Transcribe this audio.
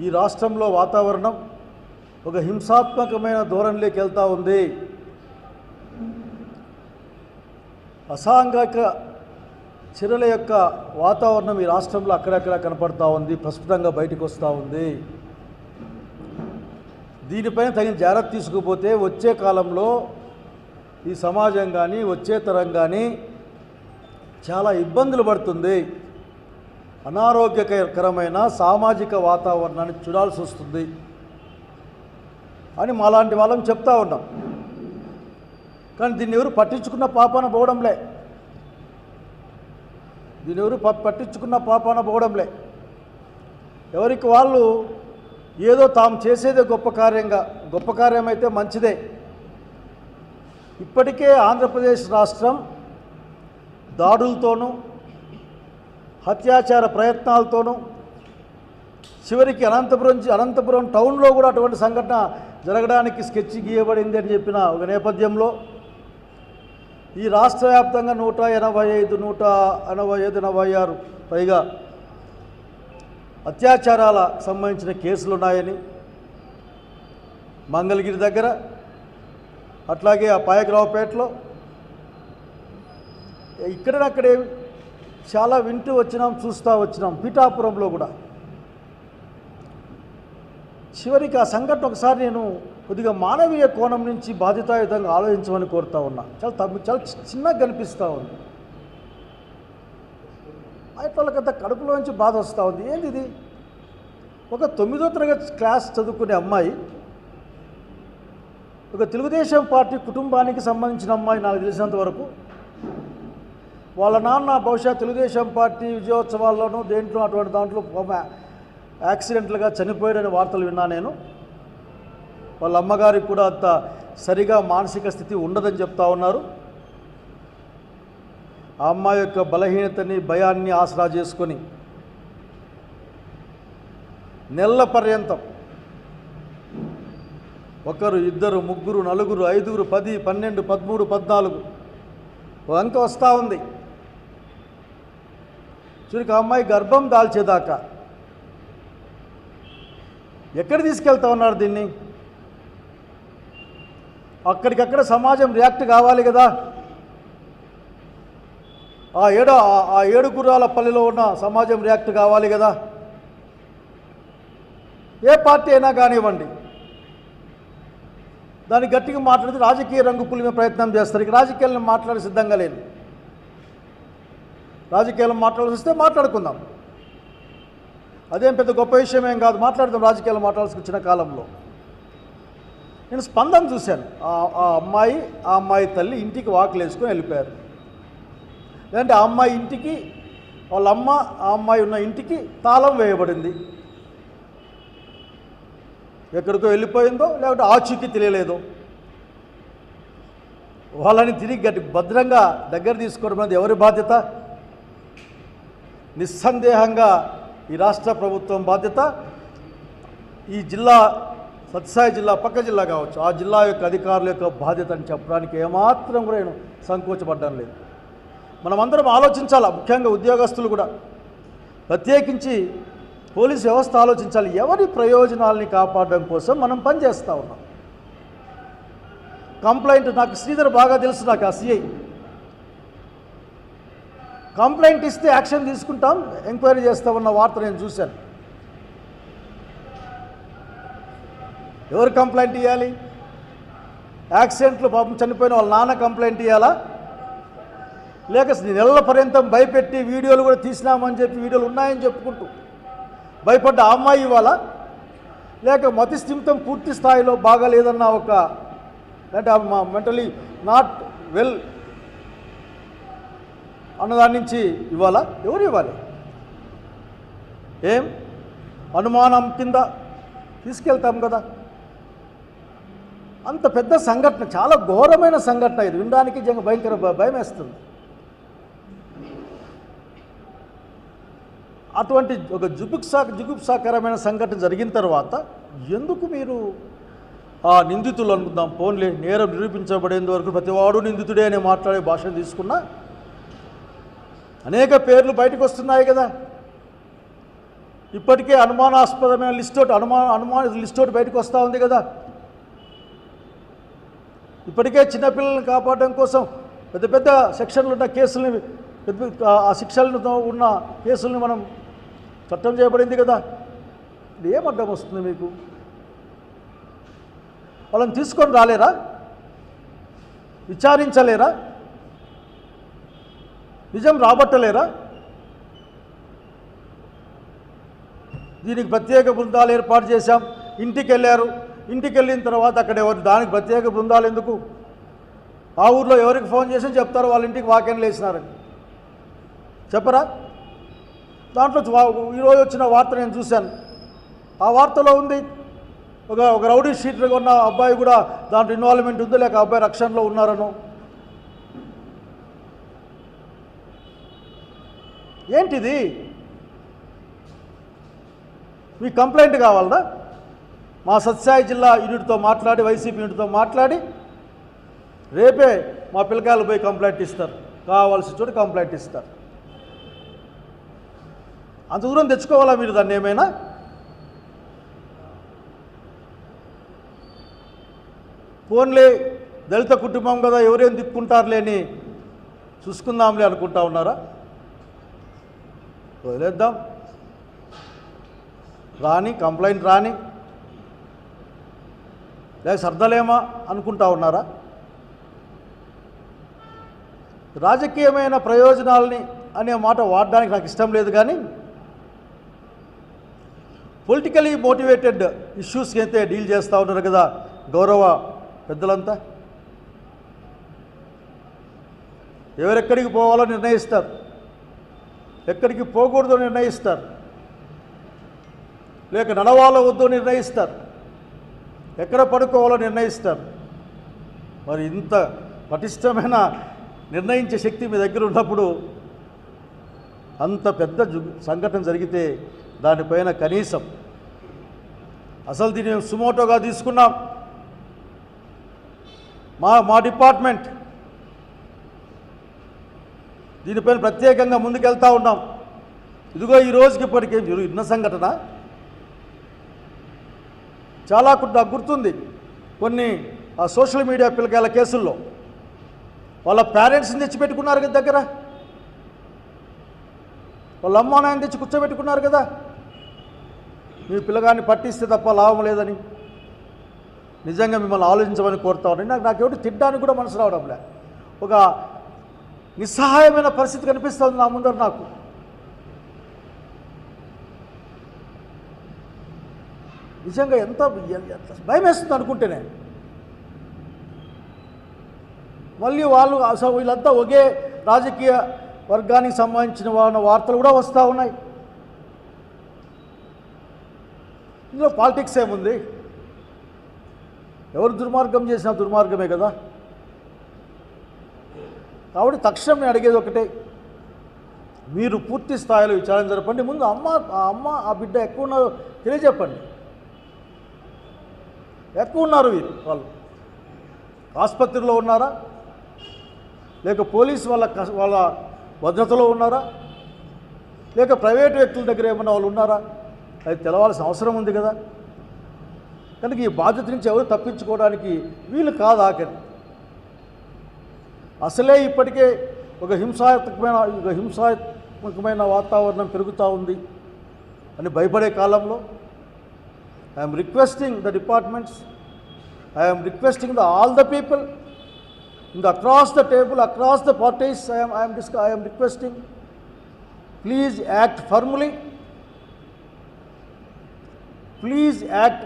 ఈ రాష్ట్రంలో వాతావరణం ఒక హింసాత్మకమైన ధోరణిలోకి వెళ్తూ ఉంది. అసాంఘిక చర్యల యొక్క వాతావరణం ఈ రాష్ట్రంలో అక్కడక్కడ కనపడతా ఉంది, ప్రస్ఫుటంగా బయటకు వస్తూ ఉంది. దీనిపైన తగిన జాగ్రత్త తీసుకుపోతే వచ్చే కాలంలో ఈ సమాజం కానీ వచ్చే తరం కానీ చాలా ఇబ్బందులు పడుతుంది. అనారోగ్యకరమైన సామాజిక వాతావరణాన్ని చూడాల్సి వస్తుంది అని మాలాంటి వాళ్ళం చెప్తా ఉన్నాం. కానీ దీన్ని ఎవరు పట్టించుకున్న పాపాన పోవడంలే, ఎవరికి వాళ్ళు ఏదో తాము చేసేదే గొప్ప కార్యం అయితే మంచిదే. ఇప్పటికే ఆంధ్రప్రదేశ్ రాష్ట్రం దాడులతోనూ హత్యాచార ప్రయత్నాలతోనూ చివరికి అనంతపురం టౌన్లో కూడా అటువంటి సంఘటన జరగడానికి స్కెచ్ గీయబడింది అని చెప్పిన ఒక నేపథ్యంలో ఈ రాష్ట్ర వ్యాప్తంగా 186 పైగా అత్యాచారాల సంబంధించిన కేసులు ఉన్నాయని, మంగళగిరి దగ్గర అట్లాగే ఆ పాయకరావుపేటలో ఇక్కడక్కడే చాలా వింటూ వచ్చినాం, చూస్తూ వచ్చినాం. పిఠాపురంలో కూడా చివరికి ఆ సంఘటన ఒకసారి నేను కొద్దిగా మానవీయ కోణం నుంచి బాధ్యతాయుతంగా ఆలోచించమని కోరుతా ఉన్నా. చాలా చిన్నగా కనిపిస్తూ ఉంది. వాళ్ళకంత కడుపులోంచి బాధ వస్తూ ఉంది. ఏంది ఇది? ఒక 9వ తరగతి క్లాస్ చదువుకునే అమ్మాయి, ఒక తెలుగుదేశం పార్టీ కుటుంబానికి సంబంధించిన అమ్మాయి, నాకు తెలిసినంత వరకు వాళ్ళ నాన్న బహుశా తెలుగుదేశం పార్టీ విజయోత్సవాల్లోనూ దేంట్లో అటువంటి దాంట్లో యాక్సిడెంట్లుగా చనిపోయాడని వార్తలు విన్నా నేను. వాళ్ళ అమ్మగారికి కూడా అంత సరిగా మానసిక స్థితి ఉండదని చెప్తా ఉన్నారు. ఆ అమ్మాయి యొక్క బలహీనతని, భయాన్ని ఆసరా చేసుకొని నెలల పర్యంతం 1, 2, 3, 4, 5, 10, 12, 13, 14 అంక వస్తూ ఉంది. చివరికి ఆ అమ్మాయి గర్భం దాల్చేదాకా ఎక్కడ తీసుకెళ్తా ఉన్నారు దీన్ని? అక్కడికక్కడ సమాజం రియాక్ట్ కావాలి కదా. ఆ 7 గుర్రాల పల్లెలో ఉన్న సమాజం రియాక్ట్ కావాలి కదా. ఏ పార్టీ అయినా కానివ్వండి, దాన్ని గట్టిగా మాట్లాడితే రాజకీయ రంగు పులిమే ప్రయత్నం చేస్తారు. ఇక రాజకీయాలను మాట్లాడే సిద్ధంగా లేదు. రాజకీయాలను మాట్లాడాల్సి వస్తే మాట్లాడుకుందాం, అదేం పెద్ద గొప్ప విషయం ఏం కాదు, మాట్లాడదాం. రాజకీయాలు మాట్లాడాల్సి వచ్చిన కాలంలో నేను స్పందన చూశాను. ఆ అమ్మాయి తల్లి ఇంటికి వాకిలు వేసుకొని వెళ్ళిపోయారు. లేదంటే ఆ అమ్మాయి ఇంటికి, వాళ్ళ అమ్మ ఆ అమ్మాయి ఉన్న ఇంటికి తాళం వేయబడింది. ఎక్కడికో వెళ్ళిపోయిందో లేకపోతే ఆచూకీ తెలియలేదో. వాళ్ళని తిరిగి భద్రంగా దగ్గర తీసుకోవడం అనేది ఎవరి బాధ్యత? నిస్సందేహంగా ఈ రాష్ట్ర ప్రభుత్వం బాధ్యత. ఈ జిల్లా సత్యసాయి జిల్లా, పక్క జిల్లా కావచ్చు, ఆ జిల్లా యొక్క అధికారుల యొక్క బాధ్యత అని చెప్పడానికి ఏమాత్రం కూడా నేను సంకోచపడ్డం లేదు. మనమందరం ఆలోచించాలి, ముఖ్యంగా ఉద్యోగస్తులు కూడా, ప్రత్యేకించి పోలీసు వ్యవస్థ ఆలోచించాలి. ఎవరి ప్రయోజనాలని కాపాడడం కోసం మనం పనిచేస్తూ ఉన్నాం. కంప్లైంట్, నాకు శ్రీధర్ బాగా తెలుసు, నాకు ఆ సిఐ కంప్లైంట్ ఇస్తే యాక్షన్ తీసుకుంటాం, ఎంక్వైరీ చేస్తామన్న వార్త నేను చూశాను. ఎవరు కంప్లైంట్ ఇవ్వాలి? యాక్సిడెంట్లు పాపం చనిపోయిన వాళ్ళ నాన్న కంప్లైంట్ ఇవ్వాలా? లేక నెలల పర్యంతం భయపెట్టి వీడియోలు కూడా తీసినామని చెప్పి, వీడియోలు ఉన్నాయని చెప్పుకుంటూ భయపడ్డ ఆ అమ్మాయి ఇవ్వాలా? లేక మతి స్థిమితం పూర్తి స్థాయిలో బాగాలేదన్న అంటే మెంటలీ నాట్ వెల్ అన్నదాని నుంచి ఇవ్వాలా? ఎవరు ఇవ్వాలి? ఏం అనుమానం కింద తీసుకెళ్తాం కదా. అంత పెద్ద సంఘటన, చాలా ఘోరమైన సంఘటన ఇది. వినడానికి భయంకర భయం వేస్తుంది. అటువంటి ఒక జుగుప్సాకరమైన సంఘటన జరిగిన తర్వాత ఎందుకు మీరు ఆ నిందితులు అనుకుందాం, పోన్లే నేరం నిరూపించబడేంత వరకు ప్రతివాడు నిందితుడే అని మాట్లాడే భాషను తీసుకున్నా అనేక పేర్లు బయటకు వస్తున్నాయి కదా. ఇప్పటికే అనుమానాస్పదమైన అనుమాన లిస్ట్ ఒకటి బయటకు వస్తూ ఉంది కదా. ఇప్పటికే చిన్నపిల్లల్ని కాపాడడం కోసం పెద్ద పెద్ద సెక్షన్లు ఉన్న కేసుల్ని, ఆ శిక్షలతో ఉన్న కేసుల్ని మనం చట్టం చేయబడింది కదా. ఇది ఏం అడ్డం వస్తుంది మీకు? వాళ్ళని తీసుకొని రాలేరా? విచారించలేరా? నిజం రాబట్టలేరా? దీనికి ప్రత్యేక బృందాలు ఏర్పాటు చేశాం. ఇంటికి వెళ్ళారు. ఇంటికి వెళ్ళిన తర్వాత అక్కడ దానికి ప్రత్యేక బృందాలు ఎందుకు? ఆ ఊర్లో ఎవరికి ఫోన్ చేసి చెప్తారు వాళ్ళ ఇంటికి వాక్యాన్ని వేసినారని చెప్పరా? దాంట్లో ఈరోజు వచ్చిన వార్త నేను చూశాను. ఆ వార్తలో ఉంది ఒక రౌడీ షీటర్గా ఉన్న అబ్బాయి కూడా దాంట్లో ఇన్వాల్వ్మెంట్ ఉందో, లేక అబ్బాయి రక్షణలో ఉన్నారనో. ఏంటిది? మీ కంప్లైంట్ కావాలదా? మా సత్యసాయి జిల్లా యూనిట్తో మాట్లాడి, వైసీపీ యూనిట్తో మాట్లాడి రేపే మా పిల్లకాయలు పోయి కంప్లైంట్ ఇస్తారు. కావాల్సిన చోటు కంప్లైంట్ ఇస్తారు. అంత దూరం తెచ్చుకోవాలా మీరు దాన్ని ఏమైనా? ఫోన్లే దళిత కుటుంబం కదా, ఎవరేం తిప్పుకుంటారులే అని చూసుకుందాంలే అనుకుంటా ఉన్నారా? వదిలేద్దాం, రాని కంప్లైంట్ రాని, లేక సర్దలేమా అనుకుంటా ఉన్నారా? రాజకీయమైన ప్రయోజనాలని అనే మాట వాడడానికి నాకు ఇష్టం లేదు, కానీ పొలిటికలీ మోటివేటెడ్ ఇష్యూస్కి అయితే డీల్ చేస్తూ ఉన్నారు కదా గౌరవ పెద్దలంతా. ఎవరెక్కడికి పోవాలో నిర్ణయిస్తారు, ఎక్కడికి పోకూడదో నిర్ణయిస్తారు, లేక నడవాలో వద్దో నిర్ణయిస్తారు, ఎక్కడ పడుకోవాలో నిర్ణయిస్తారు. మరి ఇంత పటిష్టమైన నిర్ణయించే శక్తి మీ దగ్గర ఉన్నప్పుడు అంత పెద్ద సంఘటన జరిగితే దానిపైన కనీసం అసలు దీన్ని సుమోటోగా తీసుకున్నాం. మా డిపార్ట్మెంట్ దీనిపైన ప్రత్యేకంగా ముందుకెళ్తూ ఉన్నాం. ఇదిగో ఈ రోజుకి ఇప్పటికే మీరు ఇన్న సంఘటన చాలా నాకు గుర్తుంది. కొన్ని సోషల్ మీడియా పిల్లకాయల కేసుల్లో వాళ్ళ పేరెంట్స్ని తెచ్చిపెట్టుకున్నారు కదా దగ్గర, వాళ్ళ అమ్మా నాయన తెచ్చి కూర్చోబెట్టుకున్నారు కదా. మీ పిల్లగాన్ని పట్టిస్తే తప్ప లాభం లేదని నిజంగా మిమ్మల్ని ఆలోచించమని కోరుతా ఉన్నాను. నాకెవటి తిట్టడానికి కూడా మనసు రావడంలే. ఒక నిస్సహాయమైన పరిస్థితి కనిపిస్తుంది నా ముందర. నాకు నిజంగా ఎంత భయం వేస్తుంది అనుకుంటేనే. మళ్ళీ వాళ్ళు అసలు వీళ్ళంతా ఒకే రాజకీయ వర్గానికి సంబంధించిన వాళ్ళ వార్తలు కూడా వస్తూ ఉన్నాయి. ఇందులో పాలిటిక్స్ ఏముంది? ఎవరు దుర్మార్గం చేసినా దుర్మార్గమే కదా. కాబట్టి తక్షణం నేను అడిగేది ఒకటే, మీరు పూర్తి స్థాయిలో విచారణ జరపండి. ముందు అమ్మ ఆ బిడ్డ ఎక్కువ ఉన్నారో తెలియజెప్పండి. ఎక్కువ ఉన్నారు వాళ్ళు ఆసుపత్రిలో ఉన్నారా, లేక పోలీసు వాళ్ళ భద్రతలో ఉన్నారా, లేక ప్రైవేట్ వ్యక్తుల దగ్గర ఏమన్నా వాళ్ళు ఉన్నారా? అది తెలవాల్సిన అవసరం ఉంది కదా. కనుక ఈ బాధ్యత నుంచి ఎవరు తప్పించుకోవడానికి వీలు కాదు. ఆఖరి అసలే ఇప్పటికే ఒక హింసాత్మకమైన వాతావరణం పెరుగుతూ ఉంది అని భయపడే కాలంలో I'm requesting the departments, I'm requesting all the people across the table, across the parties, I am requesting, please act firmly, please act